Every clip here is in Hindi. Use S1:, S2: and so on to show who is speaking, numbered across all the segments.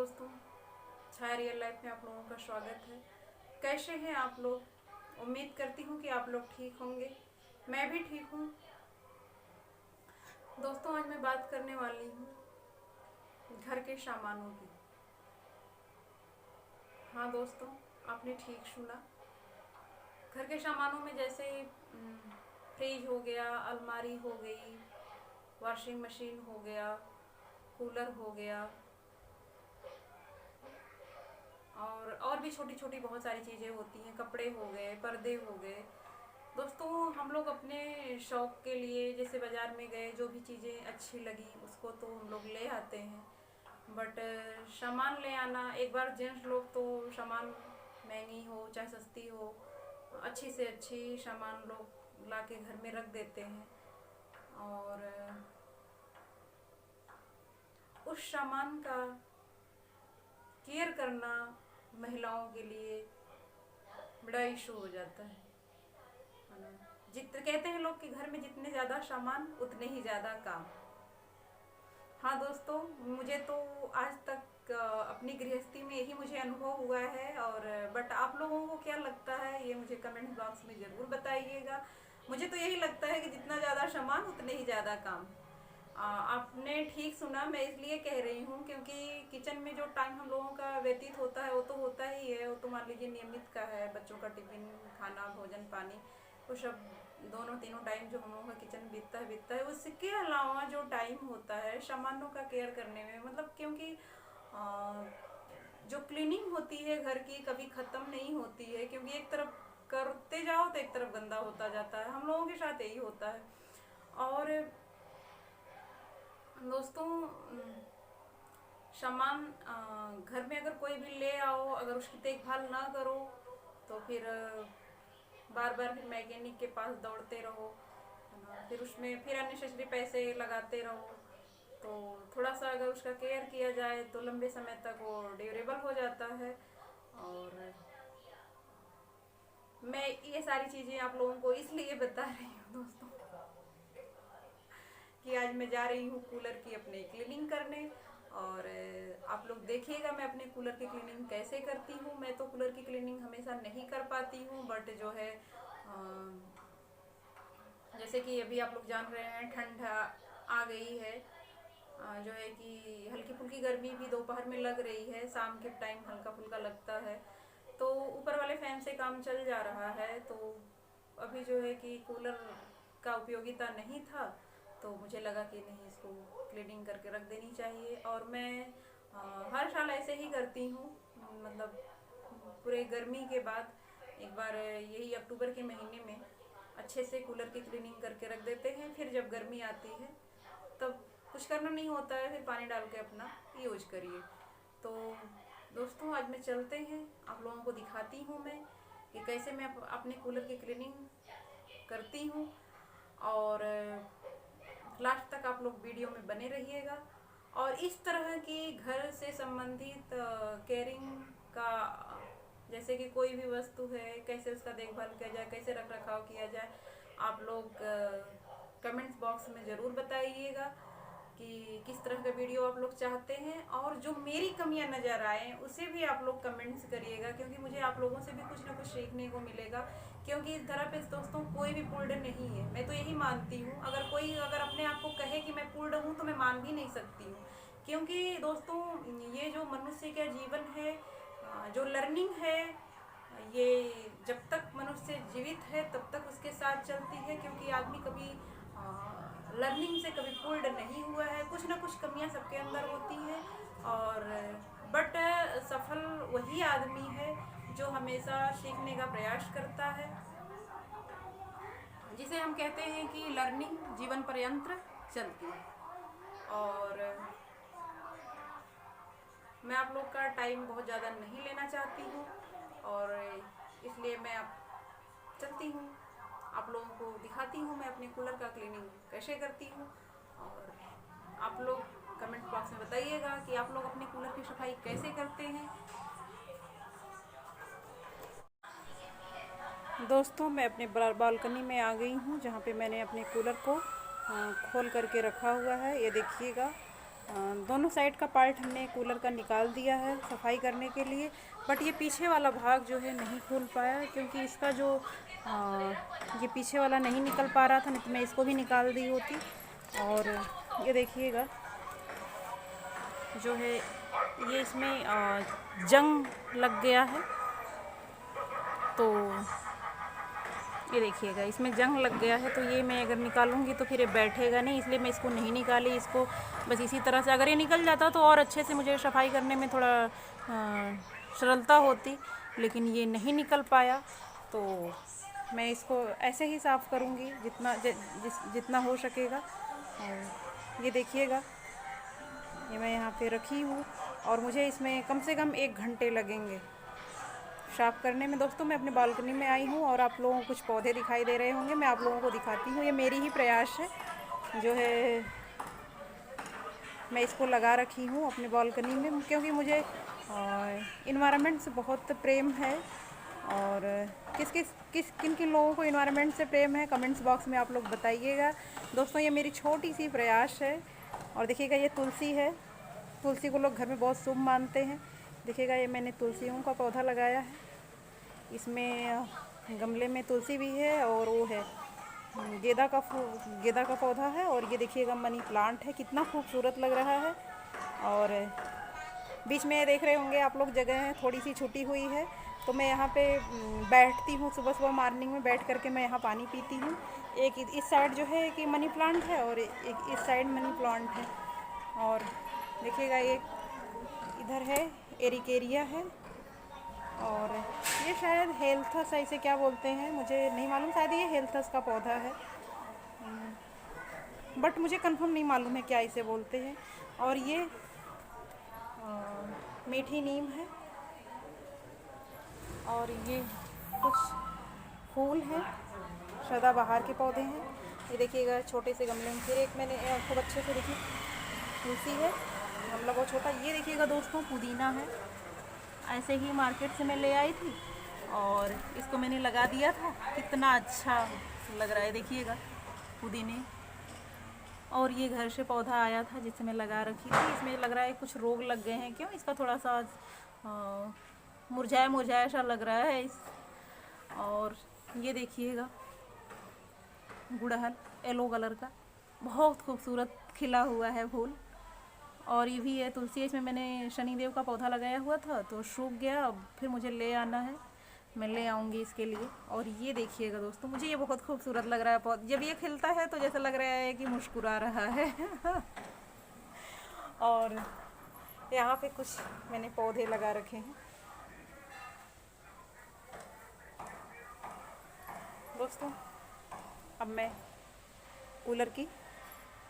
S1: दोस्तों, छाया रियल लाइफ में आप लोगों का स्वागत है। कैसे हैं आप लोग? उम्मीद करती हूँ कि आप लोग ठीक होंगे। मैं भी ठीक हूँ। दोस्तों, आज मैं बात करने वाली हूँ घर के सामानों की। हाँ दोस्तों, आपने ठीक सुना। घर के सामानों में जैसे फ्रिज हो गया, अलमारी हो गई, वॉशिंग मशीन हो गया, कूलर हो गया, और भी छोटी छोटी बहुत सारी चीज़ें होती हैं। कपड़े हो गए, पर्दे हो गए। दोस्तों, हम लोग अपने शौक़ के लिए जैसे बाज़ार में गए, जो भी चीज़ें अच्छी लगी उसको तो हम लोग ले आते हैं। बट सामान ले आना, एक बार जेंट्स लोग तो सामान महंगी हो चाहे सस्ती हो, अच्छी से अच्छी सामान लोग ला के घर में रख देते हैं और उस सामान का केयर करना महिलाओं के लिए बड़ा इशू हो जाता है ना। जितने कहते हैं लोग कि घर में जितने ज़्यादा सामान उतने ही ज़्यादा काम। हाँ दोस्तों, मुझे तो आज तक अपनी गृहस्थी में यही मुझे अनुभव हुआ है। और बट आप लोगों को क्या लगता है ये मुझे कमेंट बॉक्स में ज़रूर बताइएगा। मुझे तो यही लगता है कि जितना ज़्यादा सामान उतने ही ज़्यादा काम। आपने ठीक सुना। मैं इसलिए कह रही हूँ क्योंकि किचन में जो टाइम हम लोगों का व्यतीत होता है वो तो होता ही है। वो तो मान लीजिए नियमित का है, बच्चों का टिफिन, खाना, भोजन, पानी, वो सब दोनों तीनों टाइम जो हम लोगों का किचन बीतता है। उसके अलावा जो टाइम होता है सामानों का केयर करने में, मतलब क्योंकि जो क्लीनिंग होती है घर की कभी ख़त्म नहीं होती है। क्योंकि एक तरफ करते जाओ तो एक तरफ गंदा होता जाता है। हम लोगों के साथ यही होता है। और दोस्तों, सामान घर में अगर कोई भी ले आओ, अगर उसकी देखभाल ना करो तो फिर बार बार फिर मैकेनिक के पास दौड़ते रहो, है ना। फिर उसमें फिर अननेसेसरी पैसे लगाते रहो। तो थोड़ा सा अगर उसका केयर किया जाए तो लंबे समय तक वो ड्यूरेबल हो जाता है। और मैं ये सारी चीज़ें आप लोगों को इसलिए बता रही हूँ दोस्तों कि आज मैं जा रही हूँ कूलर की अपने क्लीनिंग करने। और आप लोग देखिएगा मैं अपने कूलर की क्लीनिंग कैसे करती हूँ। मैं तो कूलर की क्लीनिंग हमेशा नहीं कर पाती हूँ, बट जो है जैसे कि अभी आप लोग जान रहे हैं ठंड आ गई है, जो है कि हल्की फुल्की गर्मी भी दोपहर में लग रही है, शाम के टाइम हल्का फुल्का लगता है। तो ऊपर वाले फैन से काम चल जा रहा है। तो अभी जो है कि कूलर का उपयोगिता नहीं था तो मुझे लगा कि नहीं, इसको क्लीनिंग करके रख देनी चाहिए। और मैं हर साल ऐसे ही करती हूँ। मतलब पूरे गर्मी के बाद एक बार यही अक्टूबर के महीने में अच्छे से कूलर की क्लीनिंग करके रख देते हैं। फिर जब गर्मी आती है तब कुछ करना नहीं होता है, फिर पानी डाल के अपना यूज करिए। तो दोस्तों, आज में चलते हैं, आप लोगों को दिखाती हूँ मैं कि कैसे मैं अपने कूलर की क्लीनिंग करती हूँ। और लास्ट तक आप लोग वीडियो में बने रहिएगा। और इस तरह की घर से संबंधित केयरिंग का, जैसे कि कोई भी वस्तु है कैसे उसका देखभाल किया जाए, कैसे रख रखाव किया जाए, आप लोग कमेंट्स बॉक्स में ज़रूर बताइएगा कि किस तरह का वीडियो आप लोग चाहते हैं। और जो मेरी कमियां नज़र आए उसे भी आप लोग कमेंट्स करिएगा, क्योंकि मुझे आप लोगों से भी कुछ ना कुछ सीखने को मिलेगा। क्योंकि इस तरह पे दोस्तों कोई भी पूर्ण नहीं है। मैं तो यही मानती हूँ, अगर कोई अगर अपने आप को कहे कि मैं पूर्ण हूँ तो मैं मान भी नहीं सकती हूँ। क्योंकि दोस्तों, ये जो मनुष्य का जीवन है, जो लर्निंग है, ये जब तक मनुष्य जीवित है तब तक उसके साथ चलती है। क्योंकि आदमी कभी लर्निंग से कभी पूर्ण नहीं हुआ है। कुछ ना कुछ कमियां सबके अंदर होती हैं। और बट सफल वही आदमी है जो हमेशा सीखने का प्रयास करता है, जिसे हम कहते हैं कि लर्निंग जीवन पर्यंत चलती है। और मैं आप लोग का टाइम बहुत ज़्यादा नहीं लेना चाहती हूँ, और इसलिए मैं अब चलती हूँ, आप लोगों को दिखाती हूँ मैं अपने कूलर का क्लीनिंग कैसे करती हूँ। और आप लोग कमेंट बॉक्स में बताइएगा कि आप लोग अपने कूलर की सफाई कैसे करते हैं। दोस्तों, मैं अपने बालकनी में आ गई हूँ, जहाँ पे मैंने अपने कूलर को खोल करके रखा हुआ है। ये देखिएगा, दोनों साइड का पार्ट हमने कूलर का निकाल दिया है सफाई करने के लिए। बट ये पीछे वाला भाग जो है नहीं खोल पाया, क्योंकि इसका जो ये पीछे वाला नहीं निकल पा रहा था, नहीं तो मैं इसको भी निकाल दी होती। और ये देखिएगा जो है ये इसमें जंग लग गया है, तो ये देखिएगा इसमें जंग लग गया है। तो ये मैं अगर निकालूंगी तो फिर ये बैठेगा नहीं, इसलिए मैं इसको नहीं निकाली। इसको बस इसी तरह से अगर ये निकल जाता तो और अच्छे से मुझे सफाई करने में थोड़ा सरलता होती, लेकिन ये नहीं निकल पाया। तो मैं इसको ऐसे ही साफ़ करूँगी जितना हो सकेगा। और ये देखिएगा ये मैं यहाँ पे रखी हूँ, और मुझे इसमें कम से कम 1 घंटे लगेंगे साफ़ करने में। दोस्तों मैं अपनी बालकनी में आई हूँ और आप लोगों को कुछ पौधे दिखाई दे रहे होंगे, मैं आप लोगों को दिखाती हूँ। ये मेरी ही प्रयास है, जो है मैं इसको लगा रखी हूँ अपनी बालकनी में, क्योंकि मुझे इन्वायरमेंट से बहुत प्रेम है। और किन किन लोगों को इन्वायरमेंट से प्रेम है कमेंट्स बॉक्स में आप लोग बताइएगा। दोस्तों ये मेरी छोटी सी प्रयास है। और देखिएगा ये तुलसी है, तुलसी को लोग घर में बहुत शुभ मानते हैं। देखिएगा ये मैंने तुलसियों का पौधा लगाया है, इसमें गमले में तुलसी भी है और वो है गेंदा का पौधा है। और ये देखिएगा मनी प्लांट है, कितना खूबसूरत लग रहा है। और बीच में देख रहे होंगे आप लोग जगह है थोड़ी सी छुटी हुई है, तो मैं यहाँ पे बैठती हूँ सुबह सुबह मॉर्निंग में, बैठ करके मैं यहाँ पानी पीती हूँ। एक इस साइड जो है कि मनी प्लांट है और एक इस साइड मनी प्लांट है। और देखिएगा एक इधर है एरिकेरिया है, और ये शायद हेल्थस ऐसे क्या बोलते हैं मुझे नहीं मालूम, शायद ये हेल्थस का पौधा है, बट मुझे कंफर्म नहीं मालूम है क्या इसे बोलते हैं। और ये मीठी नीम है, और ये कुछ फूल हैं, सदाबहार के पौधे हैं। ये देखिएगा छोटे से गमले में फिर एक मैंने खूब अच्छे से देखी तुलसी है, गमला बहुत छोटा। ये देखिएगा दोस्तों पुदीना है, ऐसे ही मार्केट से मैं ले आई थी और इसको मैंने लगा दिया था, कितना अच्छा लग रहा है देखिएगा पुदीने। और ये घर से पौधा आया था जिसे मैं लगा रखी थी, इसमें लग रहा है कुछ रोग लग गए हैं, क्यों इसका थोड़ा सा मुरझाया मुरझाया सा लग रहा है इस। और ये देखिएगा गुड़हल येलो कलर का बहुत खूबसूरत खिला हुआ है फूल। और ये भी है तुलसी, इसमें मैंने शनिदेव का पौधा लगाया हुआ था तो सूख गया, अब फिर मुझे ले आना है, मैं ले आऊँगी इसके लिए। और ये देखिएगा दोस्तों मुझे ये बहुत खूबसूरत लग रहा है पौधा, जब ये खिलता है तो जैसा लग रहा है कि मुस्कुरा रहा है। और यहाँ पे कुछ मैंने पौधे लगा रखे हैं। दोस्तों अब मैं कूलर की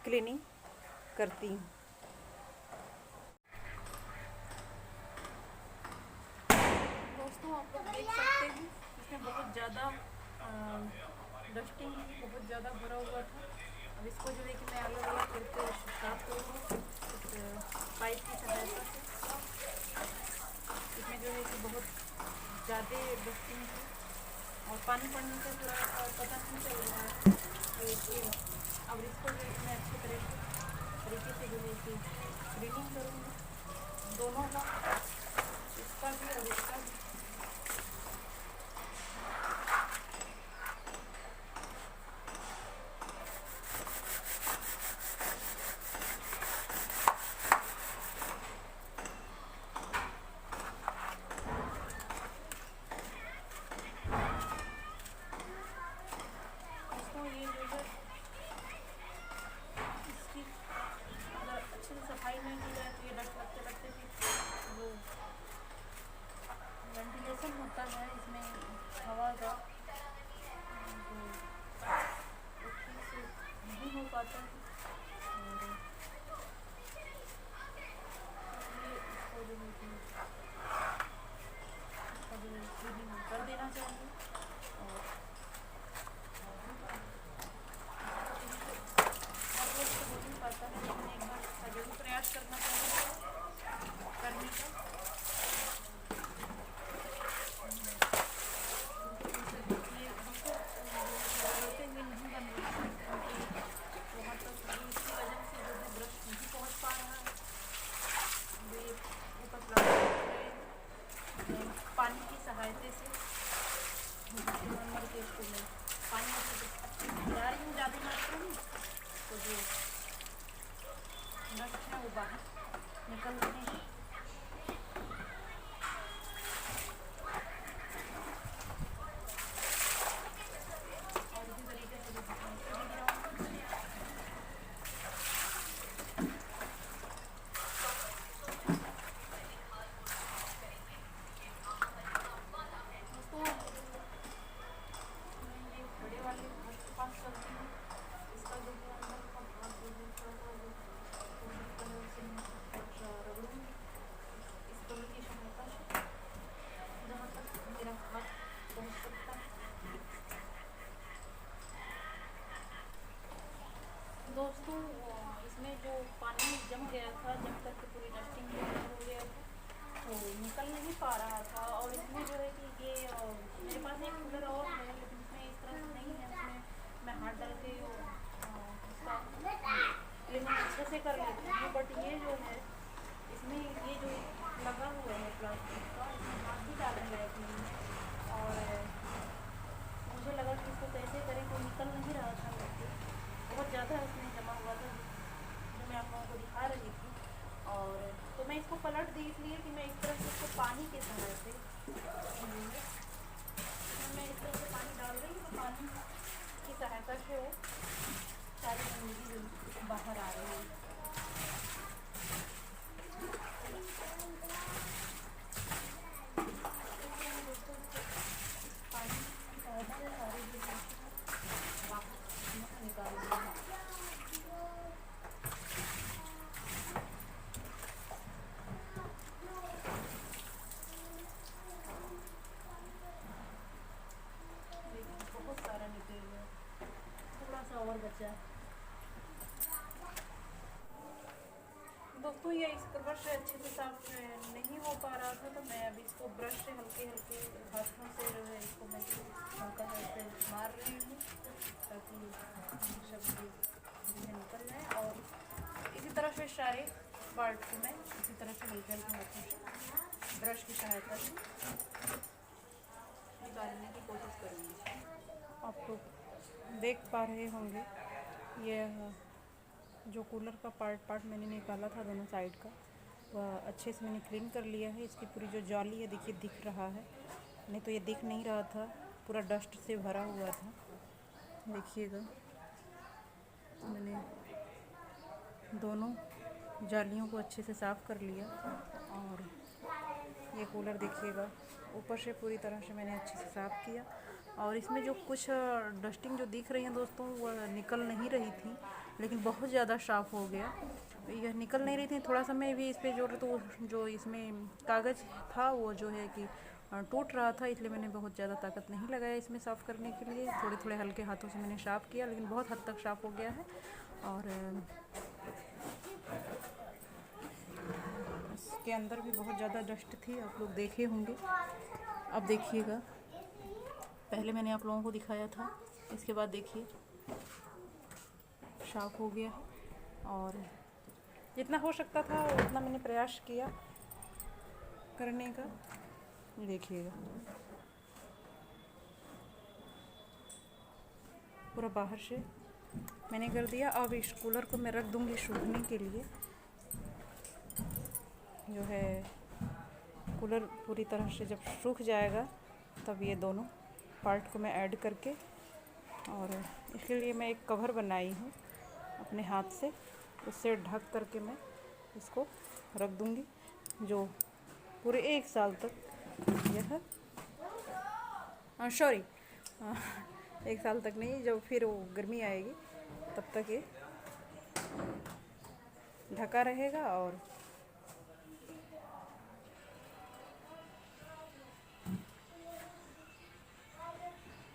S1: क्लीनिंग करती हूँ। दोस्तों आप लोग देख सकते हैं इसमें बहुत ज़्यादा डस्टिंग बहुत ज़्यादा भरा हुआ था। अब इसको जो है कि मैं अलग अलग करके साफ करूँगी पाइप की सहायता से। इसमें जो है कि बहुत ज़्यादा डस्टिंग है और पानी पड़ने से थोड़ा पता नहीं चल रहा है। अब इसको जो है मैं अच्छी तरीके से जो है कि क्लीनिंग करूँगी दोनों का, इसका भी और इसका भी। ये जो है इसकी अगर अच्छे से सफाई नहीं की जाए तो ये डस्ट लगते लगते फिर वो नॉर्मल के इसको मैं पानी अच्छे से गिरा रही हूँ ज़्यादा मात्रा में, तो जो डस्ट है वो बाहर निकल रहे हैं। और इसी तरीके से दोस्तों मैं ये बड़े वाले ब्रश के पास चलती हूँ। इसका जो है अंदर का भाग जो है थोड़ा सा जो पूरी तरह से मैं रगड़ूँगी इस कलर की सहायता से, जहाँ तक मेरा हाथ पहुँच सकता है। दोस्तों इसमें जो पानी जम गया था, जब तक कि पूरी डस्टिंग हो गया था तो निकल नहीं पा रहा था। और इसमें जो है कि ये मेरे पास एक कूलर और है, लेकिन इसमें इस तरह से नहीं है। उसमें मैं हाथ डाल के इसका क्लीनिंग अच्छे से कर लेती हूँ, बट ये जो है इसमें ये जो लगा हुआ है प्लास्टिक का, इसमें हाथ भी डालने लायक नहीं है। और मुझे लगा कि इसको कैसे करें, कोई निकल नहीं रहा था मुझसे, बहुत ज़्यादा इसमें जमा हुआ था जो मैं आप लोगों को दिखा रही थी। और तो मैं इसको पलट दी इसलिए कि मैं इस तरह से इसको पानी के सहारे से मैं इस तरह से पानी डाल रही हूँ, तो पानी की सहायता से वो सारी गंदगी जो बाहर आ रही है। पानी की सहायता से सारी जो बाहर निकाल रही है। बहुत सारा निकल गया, थोड़ा सा और बचा। दोस्तों ये इसका ब्रश अच्छे से साफ नहीं हो पा रहा था, तो मैं अभी इसको ब्रश से हल्के हल्के हाथों से जो है इसको मैं हल्का हल्का मार रही हूँ ताकि सब चीज़ निकल जाए। और इसी तरह से सारे पार्ट को मैं इसी तरह से हल्के हल्के हाथों से ब्रश की सहायता से निकालने की कोशिश करूँगी। आप लोग देख पा रहे होंगे ये जो कूलर का पार्ट मैंने निकाला था दोनों साइड का, वह अच्छे से मैंने क्लीन कर लिया है। इसकी पूरी जो जाली है देखिए दिख रहा है, नहीं तो ये दिख नहीं रहा था, पूरा डस्ट से भरा हुआ था। देखिएगा मैंने दोनों जालियों को अच्छे से साफ़ कर लिया। और ये कूलर देखिएगा ऊपर से पूरी तरह से मैंने अच्छे से साफ़ किया। और इसमें जो कुछ डस्टिंग जो दिख रही है दोस्तों, वह निकल नहीं रही थी, लेकिन बहुत ज़्यादा साफ़ हो गया। यह निकल नहीं रही थी, थोड़ा सा मैं भी इस पर जोड़ तो जो इसमें कागज़ था वो जो है कि टूट रहा था, इसलिए मैंने बहुत ज़्यादा ताकत नहीं लगाया इसमें साफ़ करने के लिए। थोड़े थोड़े हल्के हाथों से मैंने साफ़ किया, लेकिन बहुत हद तक साफ़ हो गया है। और इसके अंदर भी बहुत ज़्यादा डस्ट थी, आप लोग देखे होंगे। अब देखिएगा, पहले मैंने आप लोगों को दिखाया था, इसके बाद देखिए साफ़ हो गया। और जितना हो सकता था उतना मैंने प्रयास किया करने का। देखिएगा पूरा बाहर से मैंने कर दिया। अब इस कूलर को मैं रख दूँगी सूखने के लिए। जो है कूलर पूरी तरह से जब सूख जाएगा तब ये दोनों पार्ट को मैं ऐड करके, और इसके लिए मैं एक कवर बनाई हूँ अपने हाथ से, उससे ढक करके मैं इसको रख दूँगी, जो पूरे 1 साल तक यह सॉरी 1 साल तक नहीं, जब फिर वो गर्मी आएगी तब तक ये ढका रहेगा। और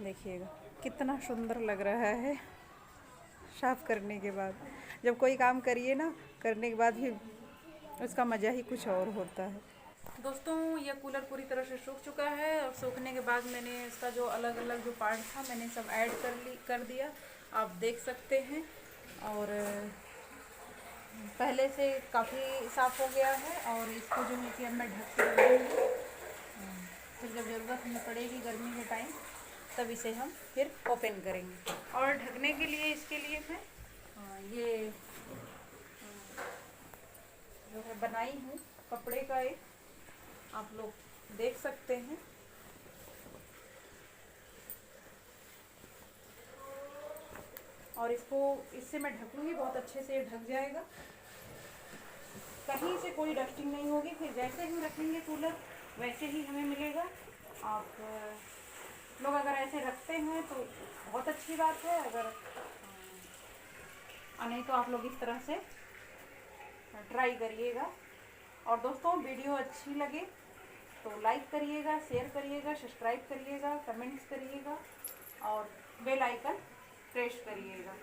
S1: देखिएगा कितना सुंदर लग रहा है साफ़ करने के बाद। जब कोई काम करिए ना, करने के बाद भी उसका मज़ा ही कुछ और होता है। दोस्तों यह कूलर पूरी तरह से सूख चुका है, और सूखने के बाद मैंने इसका जो अलग अलग जो पार्ट था मैंने सब ऐड कर दिया, आप देख सकते हैं। और पहले से काफ़ी साफ़ हो गया है। और इसको जो है कि अब मैं ढक के रख दूँगी, फिर जब ज़रूरत हमें पड़ेगी गर्मी के टाइम तब इसे हम फिर ओपन करेंगे। और ढकने के लिए इसके लिए मैं ये जो है बनाई हूँ कपड़े का एक, आप लोग देख सकते हैं। और इससे मैं ढकूँगी, बहुत अच्छे से ढक जाएगा, कहीं से कोई डस्टिंग नहीं होगी। फिर जैसे हम रखेंगे कूलर वैसे ही हमें मिलेगा। आप लोग अगर ऐसे रखते हैं तो बहुत अच्छी बात है, अगर नहीं तो आप लोग इस तरह से ट्राई करिएगा। और दोस्तों वीडियो अच्छी लगे तो लाइक करिएगा, शेयर करिएगा, सब्सक्राइब करिएगा, कमेंट्स करिएगा और बेल आइकन प्रेस करिएगा।